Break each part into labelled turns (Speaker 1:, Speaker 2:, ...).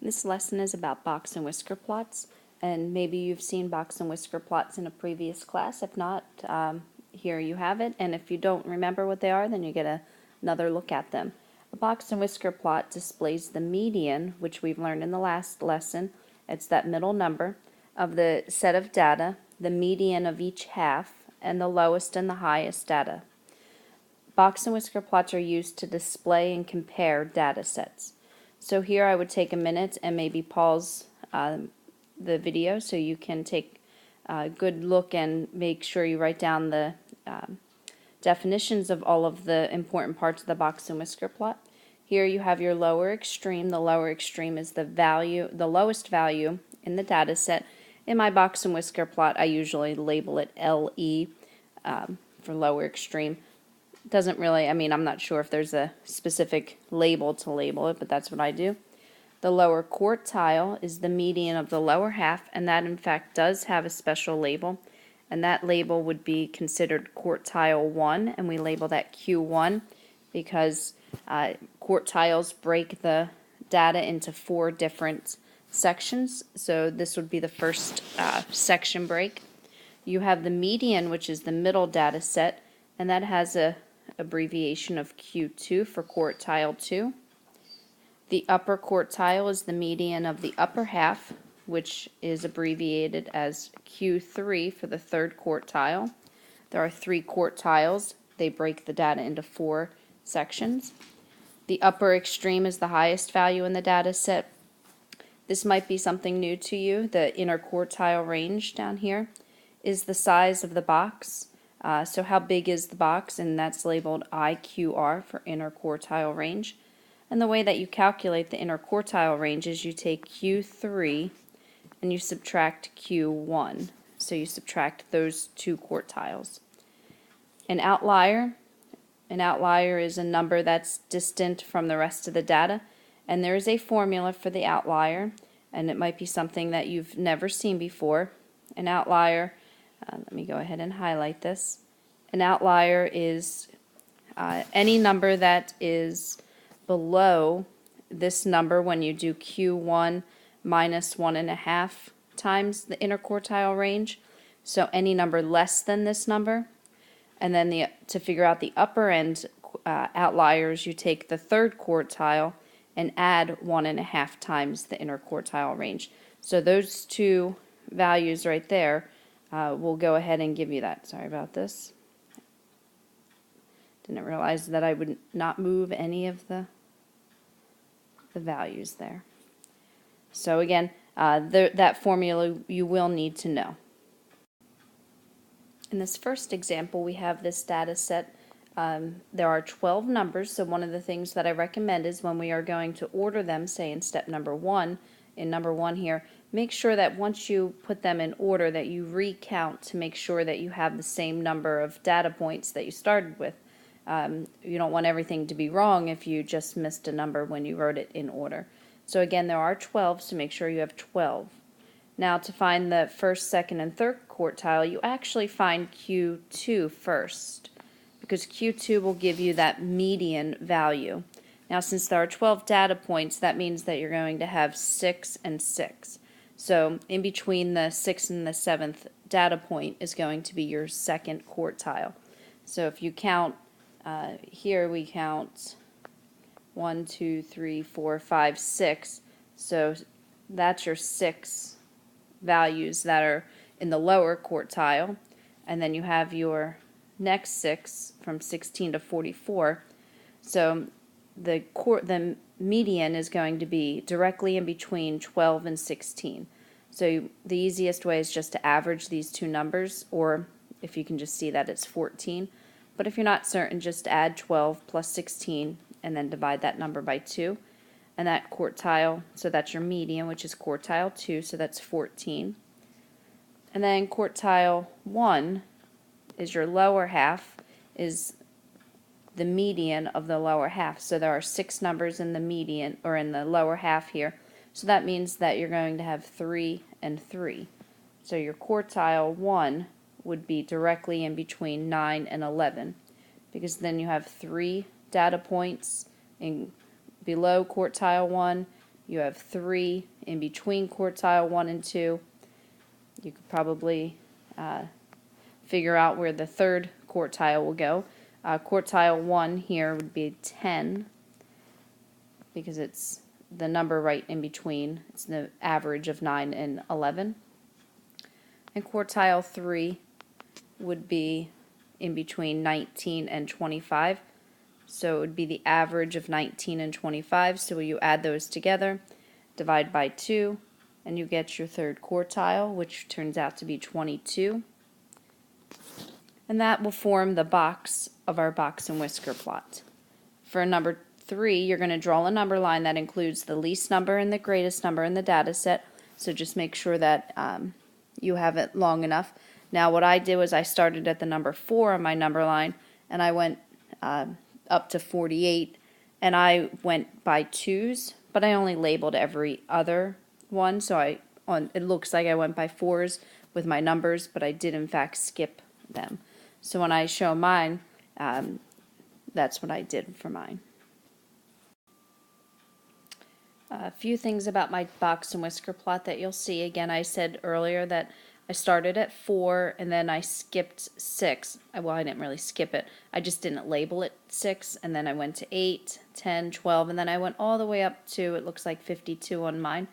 Speaker 1: This lesson is about box and whisker plots, and maybe you've seen box and whisker plots in a previous class. If not, here you have it, and if you don't remember what they are, then you get another look at them. A box and whisker plot displays the median, which we've learned in the last lesson. It's that middle number of the set of data, the median of each half, and the lowest and the highest data. Box and whisker plots are used to display and compare data sets. So here I would take a minute and maybe pause the video so you can take a good look and make sure you write down the definitions of all of the important parts of the box and whisker plot. Here you have your lower extreme. The lower extreme is the lowest value in the data set. In my box and whisker plot, I usually label it LE for lower extreme. Doesn't really, I'm not sure if there's a specific label to label it, but that's what I do. The lower quartile is the median of the lower half, and that in fact does have a special label, and that label would be considered quartile 1, and we label that Q1 because quartiles break the data into 4 different sections, so this would be the first section break. You have the median, which is the middle data set, and that has a abbreviation of Q2 for quartile 2. The upper quartile is the median of the upper half, which is abbreviated as Q3 for the third quartile. There are 3 quartiles. They break the data into 4 sections. The upper extreme is the highest value in the data set. This might be something new to you. The inner quartile range down here is the size of the box. So how big is the box? And that's labeled IQR for inner quartile range. And the way that you calculate the inner quartile range is you take Q3 and you subtract Q1. So you subtract those 2 quartiles. An outlier is a number that's distant from the rest of the data. And there is a formula for the outlier, and it might be something that you've never seen before. An outlier, let me go ahead and highlight this. An outlier is any number that is below this number when you do Q1 minus 1.5 times the inner quartile range. So any number less than this number. And then to figure out the upper end outliers, you take the third quartile and add 1.5 times the inner quartile range. So those 2 values right there will go ahead and give you that. Sorry about this. Didn't realize that I would not move any of the values there. So again, that formula you will need to know. In this first example, we have this data set. There are 12 numbers, so one of the things that I recommend is when we are going to order them, say in step number 1, in number 1 here, make sure that once you put them in order that you recount to make sure that you have the same number of data points that you started with. You don't want everything to be wrong if you just missed a number when you wrote it in order. So again, there are 12, so make sure you have 12. Now to find the first, second, and third quartile, you actually find Q2 first, because Q2 will give you that median value. Now since there are 12 data points, that means that you're going to have 6 and 6. So in between the 6th and the 7th data point is going to be your second quartile. So if you count, here we count 1, 2, 3, 4, 5, 6. So that's your 6 values that are in the lower quartile. And then you have your next 6 from 16 to 44. So the median is going to be directly in between 12 and 16. So the easiest way is just to average these 2 numbers, or if you can just see that it's 14. But if you're not certain, just add 12 plus 16 and then divide that number by 2. And that quartile, so that's your median, which is quartile 2, so that's 14. And then quartile 1 is your lower half, is the median of the lower half. So there are 6 numbers in the median, or in the lower half here. So that means that you're going to have 3 and 3. So your quartile 1 would be directly in between 9 and 11, because then you have 3 data points in below quartile 1, You have 3 in between quartile 1 and 2. You could probably figure out where the third quartile will go. Quartile 1 here would be 10 because it's the number right in between. It's the average of 9 and 11. And quartile 3 would be in between 19 and 25. So it would be the average of 19 and 25. So you add those together, divide by 2, and you get your third quartile, which turns out to be 22. And that will form the box of our box and whisker plot. For number 3, you're going to draw a number line that includes the least number and the greatest number in the data set. So just make sure that you have it long enough. Now what I did was I started at the number 4 on my number line, and I went up to 48, and I went by 2s, but I only labeled every other one, so it looks like I went by 4s with my numbers, but I did in fact skip them. So when I show mine, that's what I did for mine. A few things about my box and whisker plot that you'll see. Again, I said earlier that I started at 4 and then I skipped 6. Well, I didn't really skip it. I just didn't label it 6, and then I went to 8, 10, 12, and then I went all the way up to, it looks like 52 on mine.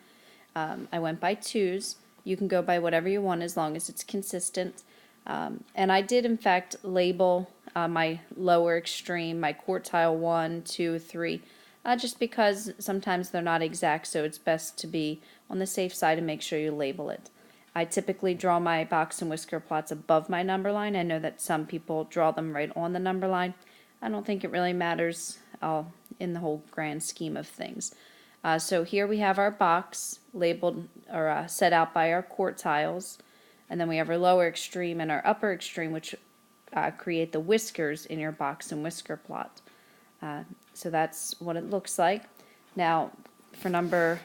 Speaker 1: I went by 2s. You can go by whatever you want as long as it's consistent. And I did in fact label my lower extreme, my quartile 1, 2, 3, just because sometimes they're not exact, so it's best to be on the safe side and make sure you label it. I typically draw my box and whisker plots above my number line. I know that some people draw them right on the number line. I don't think it really matters in the whole grand scheme of things. So here we have our box labeled or set out by our quartiles, and then we have our lower extreme and our upper extreme, which create the whiskers in your box and whisker plot. So that's what it looks like. Now for number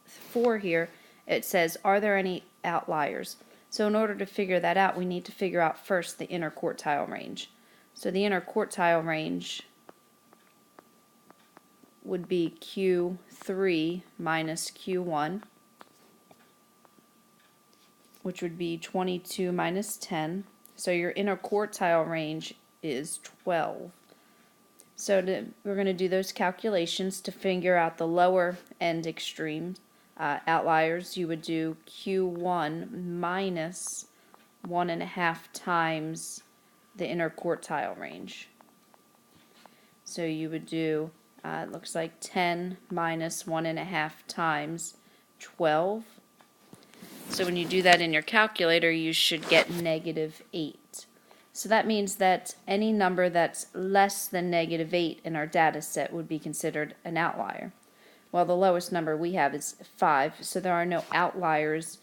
Speaker 1: 4 here, it says, are there any outliers? So in order to figure that out, we need to figure out first the inner quartile range. So the inner quartile range would be Q3 minus Q1, which would be 22 minus 10. So your inner quartile range is 12. So we're going to do those calculations to figure out the lower end extremes. Outliers, you would do Q1 minus 1.5 times the inner quartile range. So you would do, it looks like 10 minus 1.5 times 12. So when you do that in your calculator, you should get -8. So that means that any number that's less than -8 in our data set would be considered an outlier. Well, the lowest number we have is 5, so there are no outliers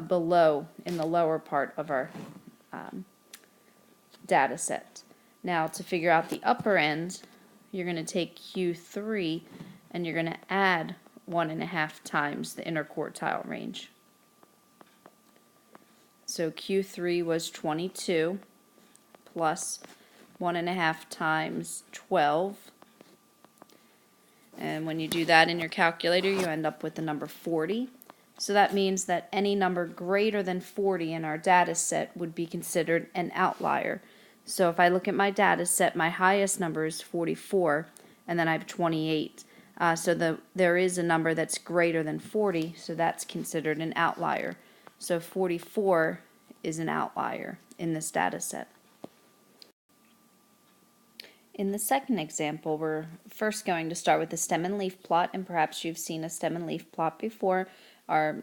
Speaker 1: below in the lower part of our data set. Now, to figure out the upper end, you're going to take Q3 and you're going to add 1.5 times the inner quartile range. So Q3 was 22 plus 1.5 times 12. And when you do that in your calculator, you end up with the number 40. So that means that any number greater than 40 in our data set would be considered an outlier. So if I look at my data set, my highest number is 44, and then I have 28. So there is a number that's greater than 40, so that's considered an outlier. So 44 is an outlier in this data set. In the second example, we're first going to start with the stem and leaf plot, and perhaps you've seen a stem and leaf plot before. Our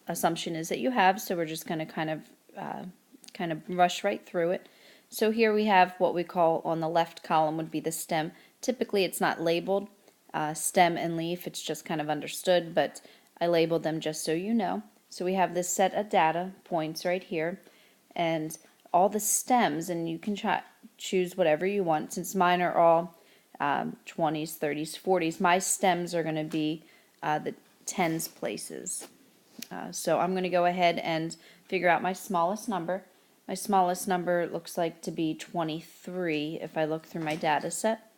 Speaker 1: assumption is that you have, so we're just going to kind of rush right through it. So here we have what we call on the left column would be the stem. Typically it's not labeled stem and leaf, it's just kind of understood, but I labeled them just so you know. So we have this set of data points right here, and all the stems, and you can choose whatever you want. Since mine are all 20s, 30s, 40s, my stems are going to be the tens places. So I'm going to go ahead and figure out my smallest number. My smallest number looks like to be 23 if I look through my data set.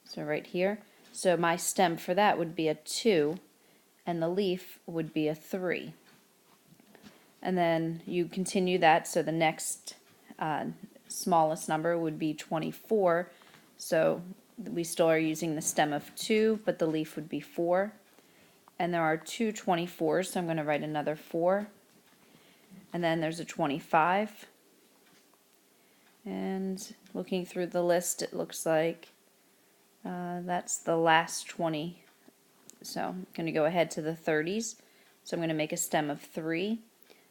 Speaker 1: So right here. So my stem for that would be a 2. and the leaf would be a 3. And then you continue that, so the next smallest number would be 24. So we still are using the stem of 2, but the leaf would be 4. And there are two 24s, so I'm going to write another 4. And then there's a 25. And looking through the list, it looks like that's the last 20. So I'm going to go ahead to the 30s. So I'm going to make a stem of 3.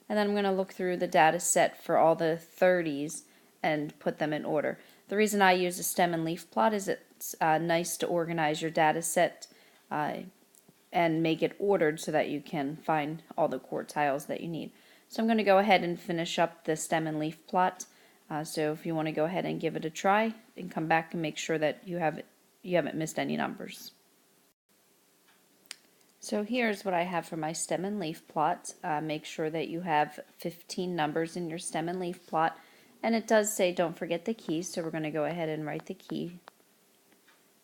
Speaker 1: And then I'm going to look through the data set for all the 30s and put them in order. The reason I use a stem and leaf plot is it's nice to organize your data set and make it ordered so that you can find all the quartiles that you need. So I'm going to go ahead and finish up the stem and leaf plot. So if you want to go ahead and give it a try and come back and make sure that you haven't missed any numbers. So here's what I have for my stem and leaf plot. Make sure that you have 15 numbers in your stem and leaf plot. And it does say don't forget the key, so we're going to go ahead and write the key.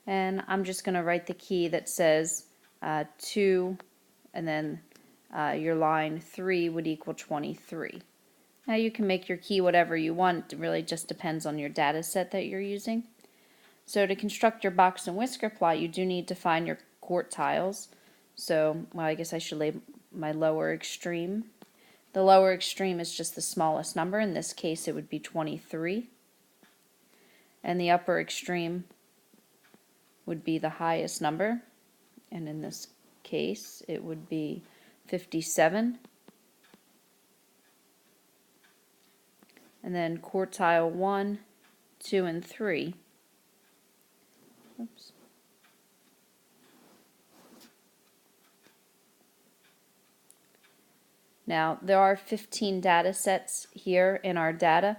Speaker 1: And I'm just going to write the key that says 2, and then your line 3 would equal 23. Now you can make your key whatever you want. It really just depends on your data set that you're using. So to construct your box and whisker plot, you do need to find your quartiles. So, well, I guess I should label my lower extreme. The lower extreme is just the smallest number. In this case, it would be 23. And the upper extreme would be the highest number. And in this case, it would be 57. And then quartile 1, 2, and 3. Oops. Now, there are 15 data sets here in our data,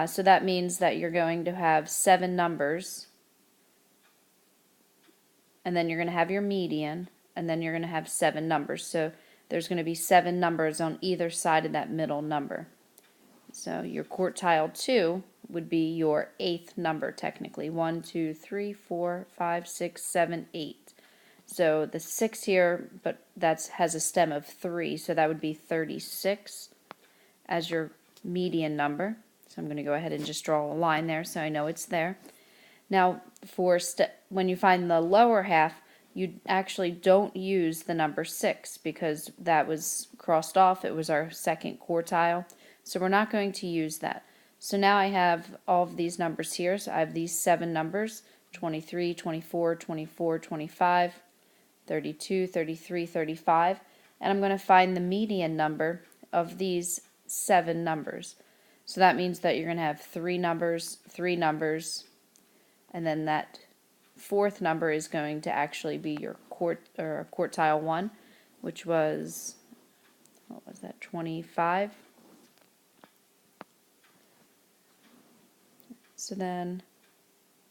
Speaker 1: so that means that you're going to have 7 numbers, and then you're going to have your median, and then you're going to have 7 numbers. So there's going to be 7 numbers on either side of that middle number. So your quartile 2 would be your 8th number technically. 1, 2, 3, 4, 5, 6, 7, 8. So the 6 here, but that has a stem of 3, so that would be 36 as your median number. So I'm going to go ahead and just draw a line there so I know it's there. Now, when you find the lower half, you actually don't use the number 6 because that was crossed off. It was our second quartile, so we're not going to use that. So now I have all of these numbers here. So I have these 7 numbers, 23, 24, 24, 25, 32, 33, 35, and I'm going to find the median number of these 7 numbers. So that means that you're going to have 3 numbers, and then that 4th number is going to actually be your quartile 1, which was, what was that, 25. So then,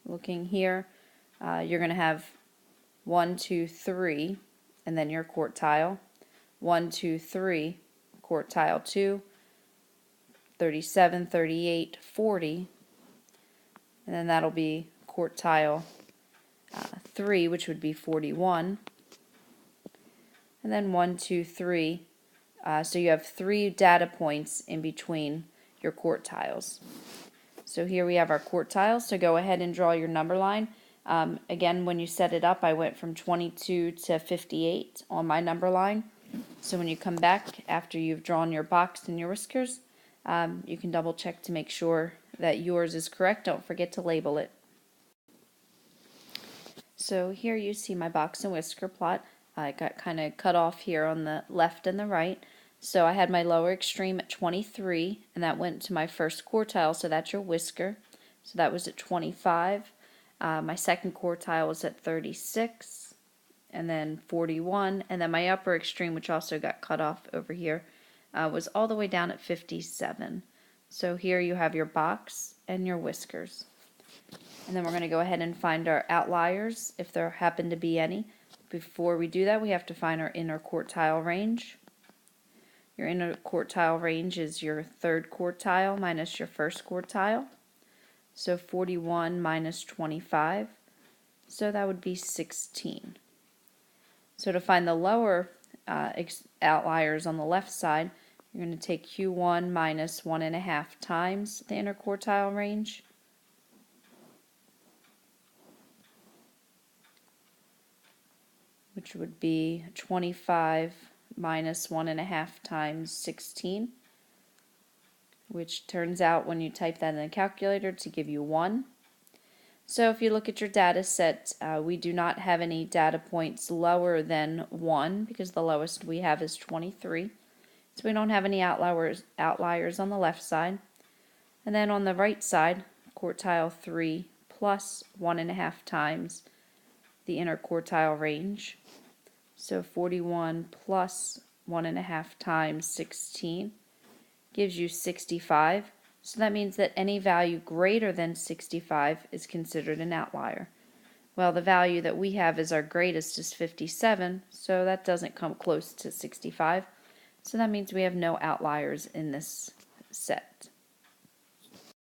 Speaker 1: looking here, you're going to have 1, 2, 3, and then your quartile. 1, 2, 3, quartile 2, 37, 38, 40, and then that'll be quartile 3, which would be 41, and then 1, 2, 3. So you have 3 data points in between your quartiles. So here we have our quartiles, so go ahead and draw your number line. Again, when you set it up, I went from 22 to 58 on my number line. So when you come back after you've drawn your box and your whiskers, you can double check to make sure that yours is correct. Don't forget to label it. So here you see my box and whisker plot. I got kind of cut off here on the left and the right. So I had my lower extreme at 23, and that went to my first quartile, so that's your whisker. So that was at 25. My second quartile was at 36, and then 41, and then my upper extreme, which also got cut off over here, was all the way down at 57. So here you have your box and your whiskers. And then we're going to go ahead and find our outliers, if there happen to be any. Before we do that, we have to find our inner quartile range. Your inner quartile range is your 3rd quartile minus your 1st quartile. So 41 minus 25, so that would be 16. So to find the lower outliers on the left side, you're going to take Q1 minus 1.5 times the interquartile range. Which would be 25 minus 1.5 times 16, which turns out when you type that in the calculator to give you 1. So if you look at your data set, we do not have any data points lower than 1 because the lowest we have is 23. So we don't have any outliers on the left side. And then on the right side, quartile 3 plus 1.5 times the interquartile range. So 41 plus 1.5 times 16 gives you 65. So that means that any value greater than 65 is considered an outlier. Well, the value that we have as our greatest is 57, so that doesn't come close to 65. So that means we have no outliers in this set.